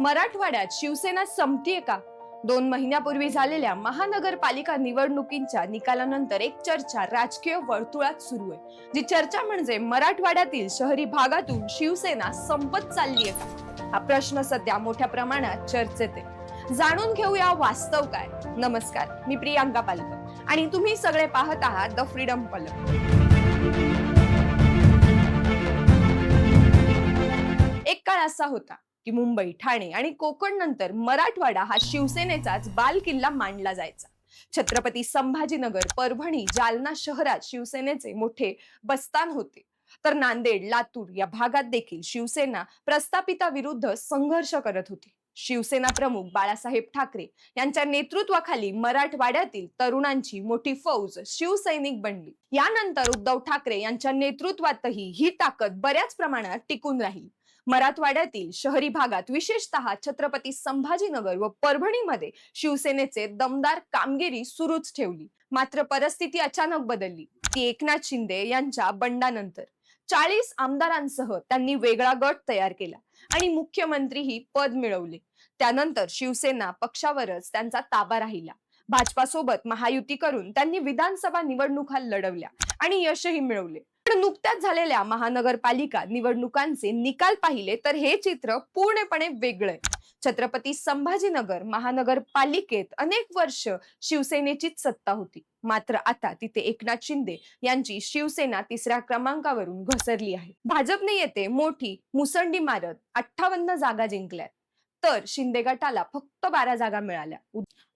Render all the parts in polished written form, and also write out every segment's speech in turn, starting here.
मराठवाड्यात शिवसेना संपतीये का? 2 महिन्यापूर्वी झालेल्या महानगरपालिका निवडणुकींच्या निकालानंतर एक चर्चा राजकीय वर्तुळात सुरू आहे. जी चर्चा म्हणजे मराठवाड्यातील शहरी भागातून शिवसेना संपत चाललीये का? हा प्रश्न सध्या मोठ्या प्रमाणात चर्चेत आहे. जाणून घेऊया वास्तव काय. नमस्कार, मी प्रियांका पालकर आणि तुम्ही सगळे पाहत आहात द फ्रीडम पलक. एक काळ असा होता की मुंबई, ठाणे आणि कोकण नंतर मराठवाडा हा शिवसेनेचाच बालकिल्ला मानला जायचा. छत्रपती संभाजीनगर, परभणी, जालना शहरात शिवसेनेचे मोठे बस्तान होते. तर नांदेड, लातूर या भागात देखील शिवसेना प्रस्थापिताविरुद्ध संघर्ष करत होती. शिवसेना प्रमुख बाळासाहेब ठाकरे यांच्या नेतृत्वाखाली मराठवाड्यातील तरुणांची मोठी फौज शिवसैनिक बनली. यानंतर उद्धव ठाकरे यांच्या नेतृत्वातही ही ताकद बऱ्याच प्रमाणात टिकून राहिली. मराठवाड्यातील शहरी भागात विशेषतः छत्रपती संभाजीनगर व परभणीमध्ये शिवसेनेचे दमदार कामगिरी सुरूच ठेवली. मात्र परिस्थिती अचानक बदलली. ती एकनाथ शिंदे यांच्या बंडानंतर 40 आमदारांसह त्यांनी वेगळा गट तयार केला आणि मुख्यमंत्रीही पद मिळवले. त्यानंतर शिवसेना पक्षावरच त्यांचा ताबा राहिला. भाजपासोबत महायुती करून त्यांनी विधानसभा निवडणुका लढवल्या आणि यशही मिळवले. पण नुकत्याच झालेल्या महानगरपालिका निवडणुकांचे निकाल पाहिले तर हे चित्र पूर्णपणे वेगळं. छत्रपती संभाजीनगर महानगरपालिकेत अनेक वर्ष शिवसेनेचीच सत्ता होती. मात्र आता तिथे एकनाथ शिंदे यांची शिवसेना 3ऱ्या क्रमांकावरून घसरली आहे. भाजपने येथे मोठी मुसंडी मारत 58 जागा जिंकल्यात, तर शिंदे गटाला फक्त 12 जागा मिळाल्या.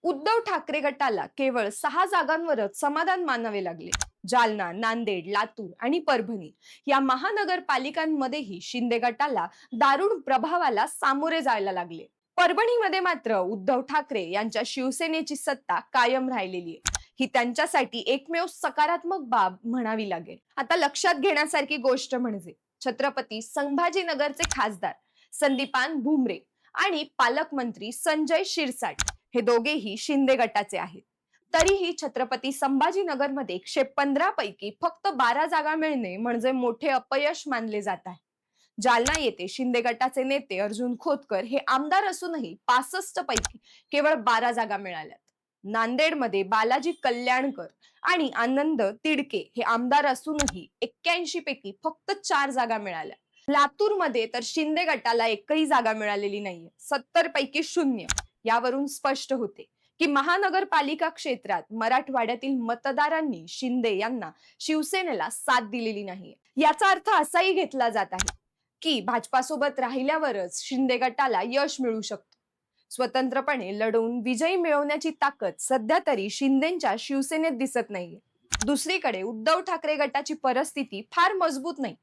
उद्धव ठाकरे गटाला केवळ 6 जागांवरच समाधान मानावे लागले. जालना, नांदेड, लातूर आणि परभणी या महानगरपालिकांमध्येही शिंदे गटाला दारुण प्रभावाला सामोरे जायला लागले. परभणीमध्ये मात्र उद्धव ठाकरे यांच्या शिवसेनेची सत्ता कायम राहिलेली आहे. ही त्यांच्यासाठी एकमेव सकारात्मक बाब म्हणावी लागेल. आता लक्षात घेण्यासारखी गोष्ट म्हणजे छत्रपती संभाजीनगरचे खासदार संदीपान भुमरे आणि पालकमंत्री संजय शिरसाट हे दोघेही शिंदे गटाचे आहेत. तरीही छत्रपती संभाजीनगरमध्ये 115 पैकी फक्त 12 जागा मिळणे म्हणजे मोठे अपयश मानले जात आहे. जालना येथे शिंदे गटाचे नेते अर्जुन खोतकर हे आमदार असूनही 65 पैकी केवळ 12 जागा मिळाल्यात. नांदेडमध्ये बालाजी कल्याणकर आणि आनंद तिडके हे आमदार असूनही 81 पैकी फक्त 4 जागा मिळाल्या. लातूरमध्ये तर शिंदे गटाला एकही जागा मिळालेली नाहीये, 70 पैकी 0. यावरून स्पष्ट होते की महानगरपालिका क्षेत्रात मराठवाड्यातील मतदारांनी शिंदे यांना शिवसेनेला साथ दिलेली नाहीये. याचा अर्थ असाही घेतला जात आहे की भाजपासोबत राहिल्यावरच शिंदे गटाला यश मिळू शकतं. स्वतंत्रपणे लढवून विजय मिळवण्याची ताकद सध्या तरी शिंदेच्या शिवसेनेत दिसत नाहीये. दुसरीकडे उद्धव ठाकरे गटाची परिस्थिती फार मजबूत नाही.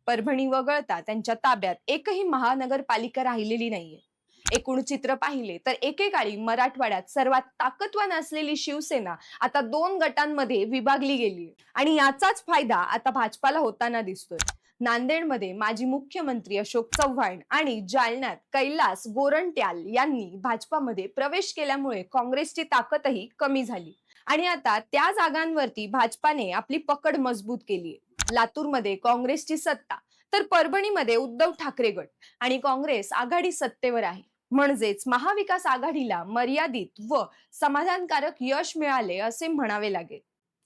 परभणी वगळता त्यांच्या ताब्यात एकही महानगरपालिका राहिलेली नाहीये. एकूण चित्र पाहिले तर एकेकाळी मराठवाड्यात सर्वात ताकदवान असलेली शिवसेना आता 2 गटांमध्ये विभागली गेली आणि याचाच फायदा आता भाजपाला होताना दिसतोय. नांदेडमध्ये माजी मुख्यमंत्री अशोक चव्हाण आणि जालन्यात कैलास गोरंट्याल यांनी भाजपामध्ये प्रवेश केल्यामुळे काँग्रेसची ताकदही कमी झाली आणि आता त्या जागांवरती भाजपाने आपली पकड मजबूत केली. लातूरमध्ये काँग्रेसची सत्ता तर परभणीमध्ये उद्धव ठाकरे गट आणि काँग्रेस आघाडी सत्तेवर आहे. म्हणजेच महाविकास आघाडीला मर्यादित व समाधानकारक यश मिळाले असे म्हणावे लागेल.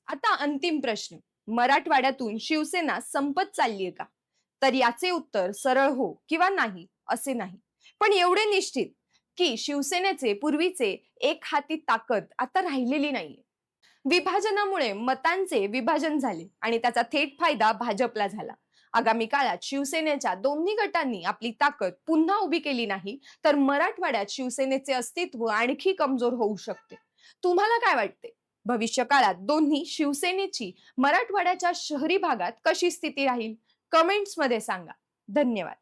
आता अंतिम प्रश्न, मराठवाड्यातून शिवसेना संपत चाललीये का? तर याचे उत्तर सरळ हो किंवा नाही असे नाही, पण एवढे निश्चित की शिवसेनेचे पूर्वीचे एक हाती ताकद आता राहिलेली नाहीये. विभाजनामुळे मतांचे विभाजन झाले आणि त्याचा थेट फायदा भाजपला झाला. आगामी काळात शिवसेनेच्या दोन्ही गटांनी आपली ताकद पुन्हा उभी केली नाही तर मराठवाड्यात शिवसेनेचे अस्तित्व आणखी कमजोर होऊ शकते. तुम्हाला काय वाटते? भविष्य काळात दोन्ही शिवसेनेची मराठवाड्याच्या शहरी भागात कशी स्थिती राहील? कमेंट्स मध्ये सांगा. धन्यवाद.